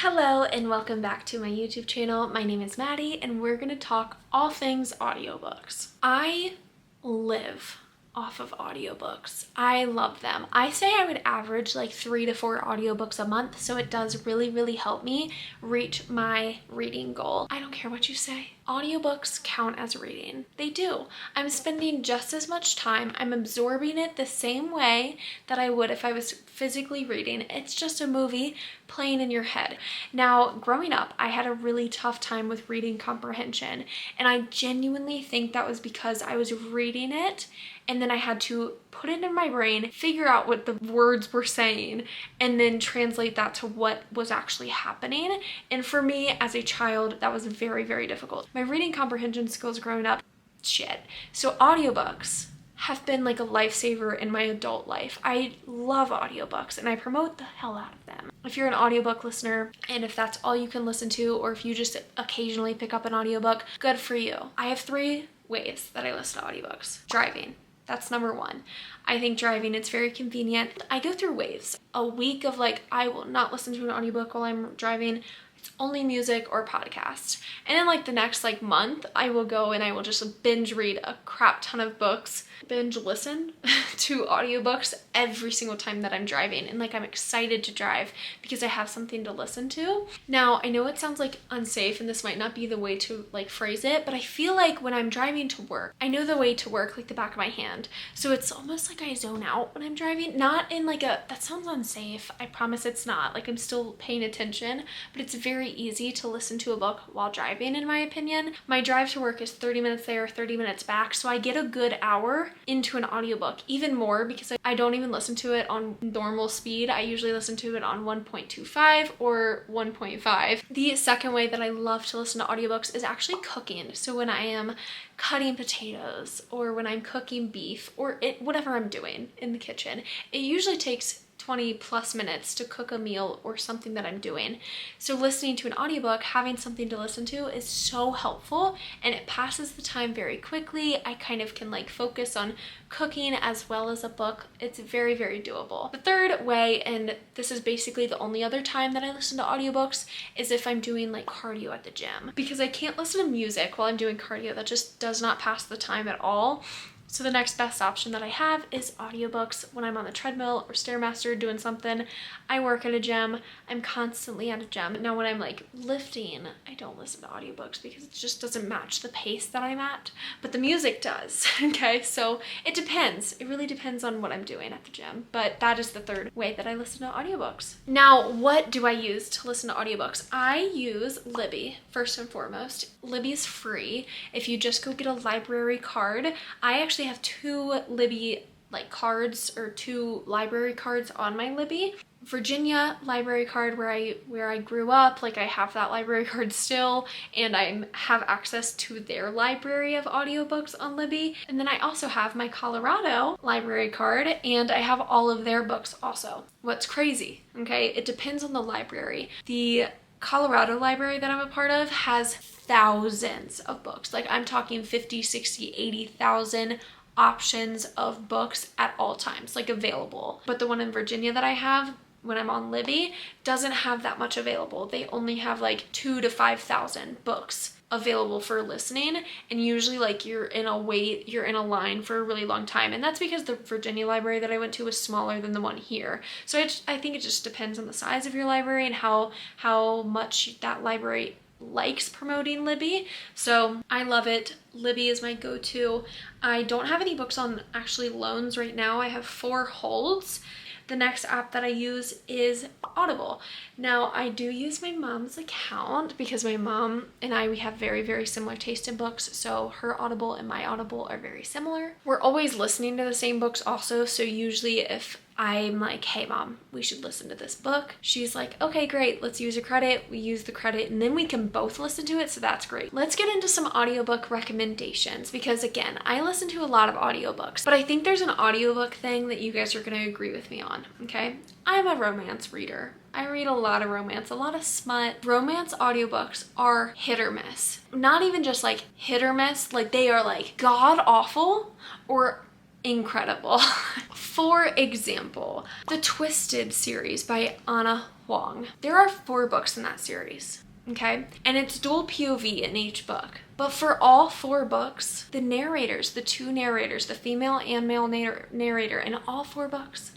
Hello and welcome back to my YouTube channel. My name is Maddie and we're gonna talk all things audiobooks. I live off of audiobooks. I love them. I say I would average like 3 to 4 audiobooks a month, so it does really help me reach my reading goal. I don't care what you say. Audiobooks count as reading. They do. I'm spending just as much time. I'm absorbing it the same way that I would if I was physically reading. It's just a movie playing in your head. Now, growing up, I had a really tough time with reading comprehension, and I genuinely think that was because I was reading it and then I had to put it in my brain, figure out what the words were saying, and then translate that to what was actually happening. And for me, as a child, that was very difficult. My reading comprehension skills growing up, shit. So audiobooks have been like a lifesaver in my adult life. I love audiobooks and I promote the hell out of them. If you're an audiobook listener and if that's all you can listen to, or if you just occasionally pick up an audiobook, good for you. I have 3 ways that I listen to audiobooks. Driving. That's number 1. I think driving, it's very convenient. I go through waves. A week of like, I will not listen to an audiobook while I'm driving. It's only music or podcast. And in like the next like month, I will go and I will just binge read a crap ton of books, binge listen to audiobooks every single time that I'm driving. And like I'm excited to drive because I have something to listen to. Now, I know it sounds like unsafe and this might not be the way to like phrase it, but I feel like when I'm driving to work, I know the way to work like the back of my hand. So it's almost like I zone out when I'm driving, not in like that sounds unsafe. I promise it's not. Like I'm still paying attention, but it's very easy to listen to a book while driving, in my opinion. My drive to work is 30 minutes there, 30 minutes back, so I get a good hour into an audiobook, even more because I don't even listen to it on normal speed. I usually listen to it on 1.25 or 1.5. The second way that I love to listen to audiobooks is actually cooking. So when I am cutting potatoes or when I'm cooking beef or whatever I'm doing in the kitchen, it usually takes 20 plus minutes to cook a meal or something that I'm doing. So listening to an audiobook, having something to listen to is so helpful and it passes the time very quickly. I kind of can like focus on cooking as well as a book. It's very doable. The third way, and this is basically the only other time that I listen to audiobooks, is if I'm doing like cardio at the gym, because I can't listen to music while I'm doing cardio. That just does not pass the time at all. So the next best option that I have is audiobooks when I'm on the treadmill or Stairmaster doing something. I work at a gym. I'm constantly at a gym. Now when I'm like lifting, I don't listen to audiobooks because it just doesn't match the pace that I'm at, but the music does, okay? So it depends. It really depends on what I'm doing at the gym, but that is the third way that I listen to audiobooks. Now, what do I use to listen to audiobooks? I use Libby, first and foremost. Libby's free. If you just go get a library card, I actually have 2 Libby like cards or 2 library cards on my Libby. Virginia library card where I grew up, like I have that library card still, and I have access to their library of audiobooks on Libby. And then I also have my Colorado library card and I have all of their books also. What's crazy, okay? It depends on the library. The Colorado library that I'm a part of has thousands of books. Like I'm talking 50, 60, 80,000 options of books at all times, like available. But the one in Virginia that I have when I'm on Libby doesn't have that much available. They only have like 2,000 to 5,000 books available for listening, and usually like you're in a line for a really long time, and that's because the Virginia library that I went to was smaller than the one here. So I think it just depends on the size of your library and how much that library likes promoting Libby. So I love it. Libby is my go-to. I don't have any books on actually loans right now. I have 4 holds. The next app that I use is Audible. Now, I do use my mom's account because my mom and we have very similar taste in books, so her Audible and my Audible are very similar. We're always listening to the same books also, so usually if I'm like, hey mom, we should listen to this book, she's like, okay, great, let's use a credit. We use the credit and then we can both listen to it, so that's great. Let's get into some audiobook recommendations because again, I listen to a lot of audiobooks, but I think there's an audiobook thing that you guys are gonna agree with me on, okay? I'm a romance reader. I read a lot of romance, a lot of smut. Romance audiobooks are hit or miss. Not even just like hit or miss, like they are like god awful or incredible. For example, the Twisted series by Anna Huang. There are 4 books in that series. Okay, and it's dual POV in each book. But for all 4 books, the narrators, the 2 narrators, the female and male narrator in all 4 books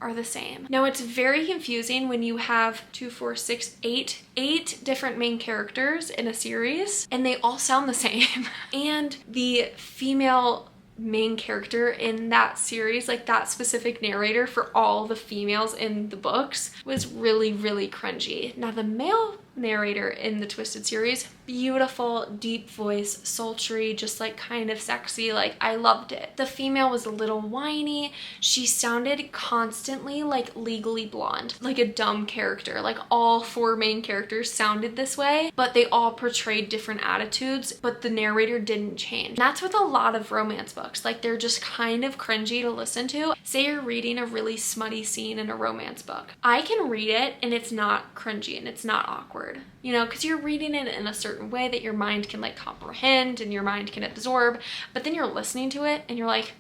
are the same. Now it's very confusing when you have 2, 4, 6, 8 different main characters in a series and they all sound the same. And the female main character in that series, like that specific narrator for all the females in the books, was really, really cringy. Now the male narrator in the Twisted series, beautiful, deep voice, sultry, just like kind of sexy. Like, I loved it. The female was a little whiny. She sounded constantly like Legally Blonde, like a dumb character. Like all 4 main characters sounded this way, but they all portrayed different attitudes, but the narrator didn't change. And that's with a lot of romance books. Like, they're just kind of cringy to listen to. Say you're reading a really smutty scene in a romance book. I can read it and it's not cringy and it's not awkward. You know, because you're reading it in a certain way that your mind can like comprehend and your mind can absorb, but then you're listening to it and you're like,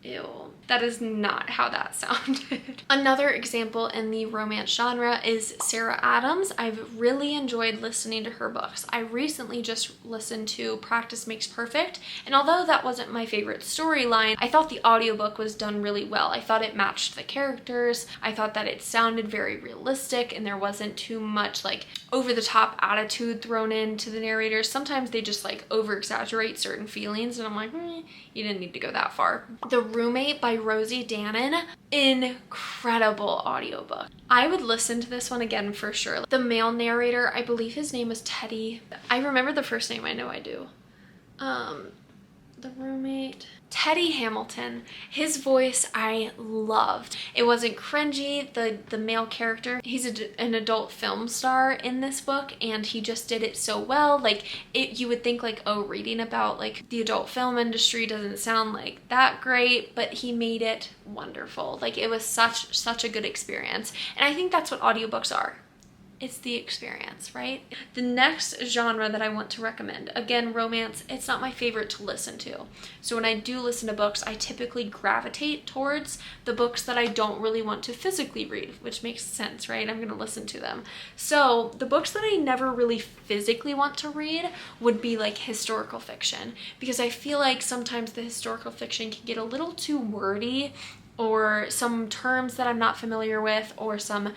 ew, that is not how that sounded. Another example in the romance genre is Sarah Adams. I've really enjoyed listening to her books. I recently just listened to Practice Makes Perfect, and although that wasn't my favorite storyline, I thought the audiobook was done really well. I thought it matched the characters. I thought that it sounded very realistic and there wasn't too much like over-the-top attitude thrown into the narrators. Sometimes they just like over-exaggerate certain feelings and I'm like, you didn't need to go that far. The Roommate by Rosie Danan, incredible audiobook. I would listen to this one again for sure. The male narrator, I believe his name is Teddy. I remember the first name, I know I do. The Roommate, Teddy Hamilton. His voice I loved. It wasn't cringy. The male character, he's an adult film star in this book and he just did it so well. Like, you would think like, oh, reading about like the adult film industry doesn't sound like that great, but he made it wonderful. Like, it was such a good experience. And I think that's what audiobooks are. It's the experience, right? The next genre that I want to recommend, again, romance, it's not my favorite to listen to. So when I do listen to books, I typically gravitate towards the books that I don't really want to physically read, which makes sense, right? I'm going to listen to them. So the books that I never really physically want to read would be like historical fiction, because I feel like sometimes the historical fiction can get a little too wordy, or some terms that I'm not familiar with, or some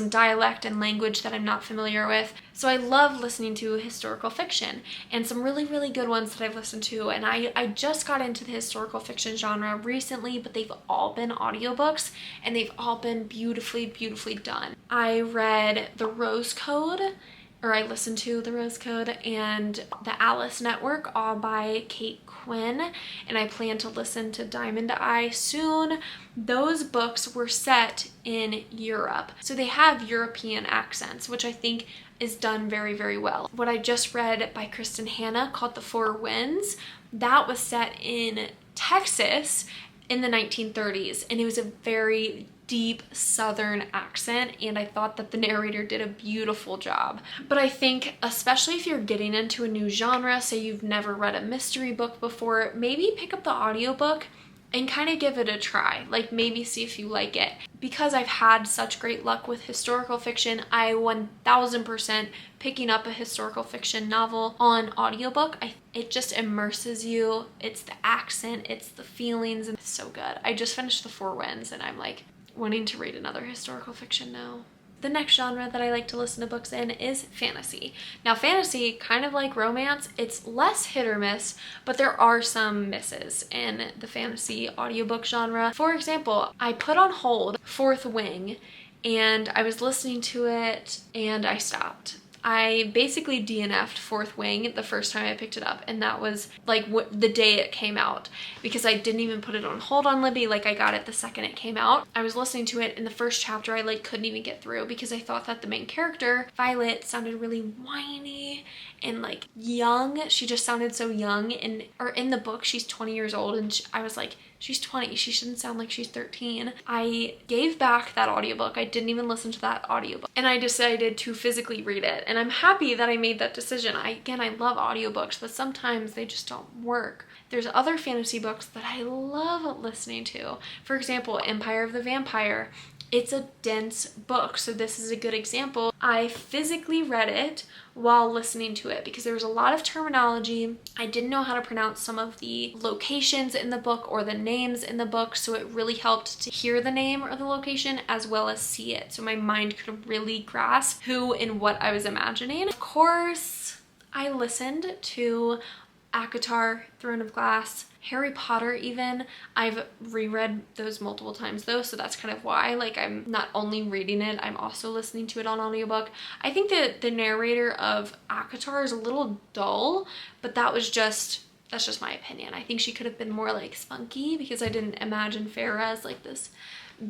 dialect and language that I'm not familiar with. So I love listening to historical fiction, and some really, really good ones that I've listened to. And I just got into the historical fiction genre recently, but they've all been audiobooks and they've all been beautifully, beautifully done. I read The Rose Code, or I listened to The Rose Code, and The Alice Network, all by Kate Quinn, and I plan to listen to Diamond Eye soon. Those books were set in Europe, so they have European accents, which I think is done very, very well. What I just read by Kristen Hanna called The Four Winds, that was set in Texas in the 1930s, and it was a very deep southern accent, and I thought that the narrator did a beautiful job. But I think, especially if you're getting into a new genre, say you've never read a mystery book before, maybe pick up the audiobook and kind of give it a try. Like, maybe see if you like it. Because I've had such great luck with historical fiction, I 1000% picking up a historical fiction novel on audiobook. It just immerses you. It's the accent, it's the feelings, and it's so good. I just finished The Four Winds and I'm like wanting to read another historical fiction now. The next genre that I like to listen to books in is fantasy. Now, fantasy, kind of like romance, it's less hit or miss, but there are some misses in the fantasy audiobook genre. For example, I put on hold Fourth Wing and I was listening to it and I stopped. I basically DNF'd Fourth Wing the first time I picked it up, and that was like the day it came out, because I didn't even put it on hold on Libby. Like, I got it the second it came out. I was listening to it in the first chapter, I like couldn't even get through because I thought that the main character, Violet, sounded really whiny and like young. She just sounded so young, and or in the book she's 20 years old, and I was like, she's 20, she shouldn't sound like she's 13. I gave back that audiobook. I didn't even listen to that audiobook, and I decided to physically read it, and I'm happy that I made that decision. I love audiobooks, but sometimes they just don't work. There's other fantasy books that I love listening to. For example, Empire of the Vampire. It's a dense book, so this is a good example. I physically read it while listening to it because there was a lot of terminology. I didn't know how to pronounce some of the locations in the book or the names in the book, so it really helped to hear the name or the location as well as see it, so my mind could really grasp who and what I was imagining. Of course, I listened to ACOTAR, Throne of Glass, Harry Potter even. I've reread those multiple times though, so that's kind of why, like, I'm not only reading it, I'm also listening to it on audiobook. I think that the narrator of ACOTAR is a little dull, but that's just my opinion. I think she could have been more like spunky because I didn't imagine Farah as like this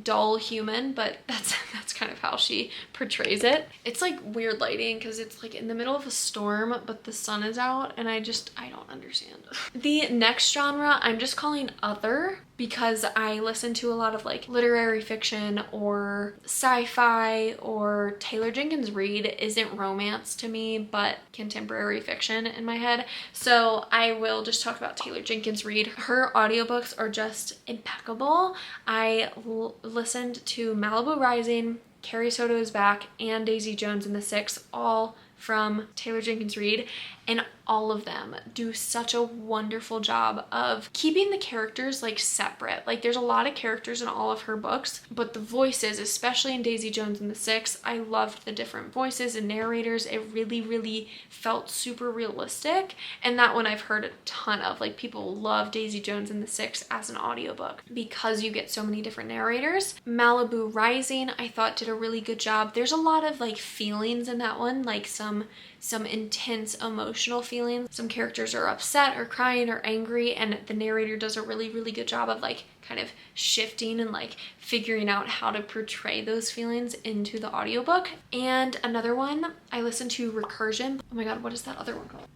dull human, but that's kind of how she portrays it. It's like weird lighting because it's like in the middle of a storm but the sun is out, and I don't understand. The next genre I'm just calling other because I listen to a lot of like literary fiction or sci-fi, or Taylor Jenkins Reid isn't romance to me but contemporary fiction in my head, so I will just talk about Taylor Jenkins Reid. Her audiobooks are just impeccable. I listened to Malibu Rising, Carrie Soto is Back, and Daisy Jones and the Six, all from Taylor Jenkins Reid, and all of them do such a wonderful job of keeping the characters like separate. Like, there's a lot of characters in all of her books, but the voices, especially in Daisy Jones and the Six, I loved the different voices and narrators. It really felt super realistic, and that one I've heard a ton of. Like, people love Daisy Jones and the Six as an audiobook because you get so many different narrators. Malibu Rising I thought did a really good job. There's a lot of like feelings in that one, like some intense emotional feelings. Some characters are upset or crying or angry, and the narrator does a really good job of like kind of shifting and like figuring out how to portray those feelings into the audiobook. And another one I listened to, Recursion. Oh my god, what is that other one called?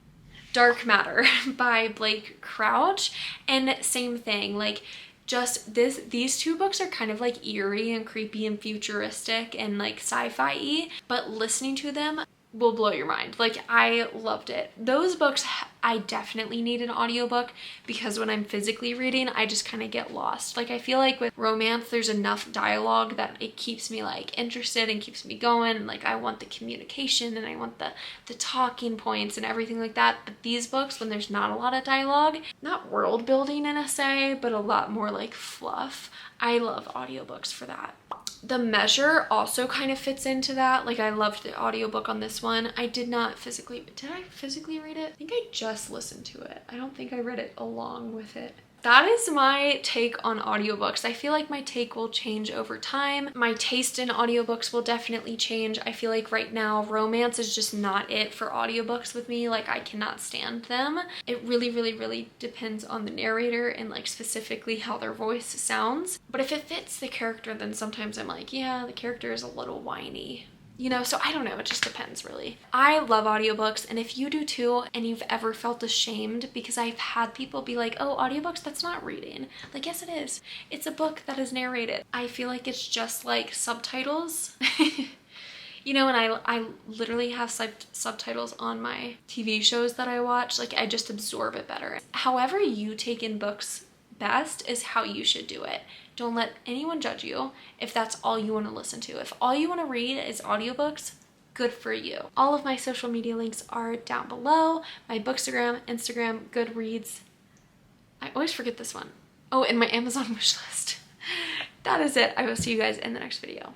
Dark Matter by Blake Crouch. And same thing, like, just these two books are kind of like eerie and creepy and futuristic and like sci-fi-y, but listening to them will blow your mind. Like, I loved it. Those books I definitely need an audiobook because when I'm physically reading, I just kind of get lost. Like, I feel like with romance, there's enough dialogue that it keeps me like interested and keeps me going. And, like, I want the communication and I want the talking points and everything like that. But these books, when there's not a lot of dialogue, not world building in a say, but a lot more like fluff, I love audiobooks for that. The Measure also kind of fits into that. Like, I loved the audiobook on this one. I did I physically read it? I think I just listened to it. I don't think I read it along with it. That is my take on audiobooks. I feel like my take will change over time. My taste in audiobooks will definitely change. I feel like right now romance is just not it for audiobooks with me. Like, I cannot stand them. It really depends on the narrator and like specifically how their voice sounds. But if it fits the character, then sometimes I'm like, yeah, the character is a little whiny. You know, so I don't know, it just depends really. I love audiobooks, and if you do too, and you've ever felt ashamed, because I've had people be like, oh, audiobooks, that's not reading. Like, yes it is. It's a book that is narrated. I feel like it's just like subtitles. You know, and I literally have subtitles on my TV shows that I watch. Like, I just absorb it better. However you take in books best is how you should do it. Don't let anyone judge you if that's all you want to listen to. If all you want to read is audiobooks, good for you. All of my social media links are down below. My Bookstagram, Instagram, Goodreads. I always forget this one. Oh, and my Amazon wish list. That is it. I will see you guys in the next video.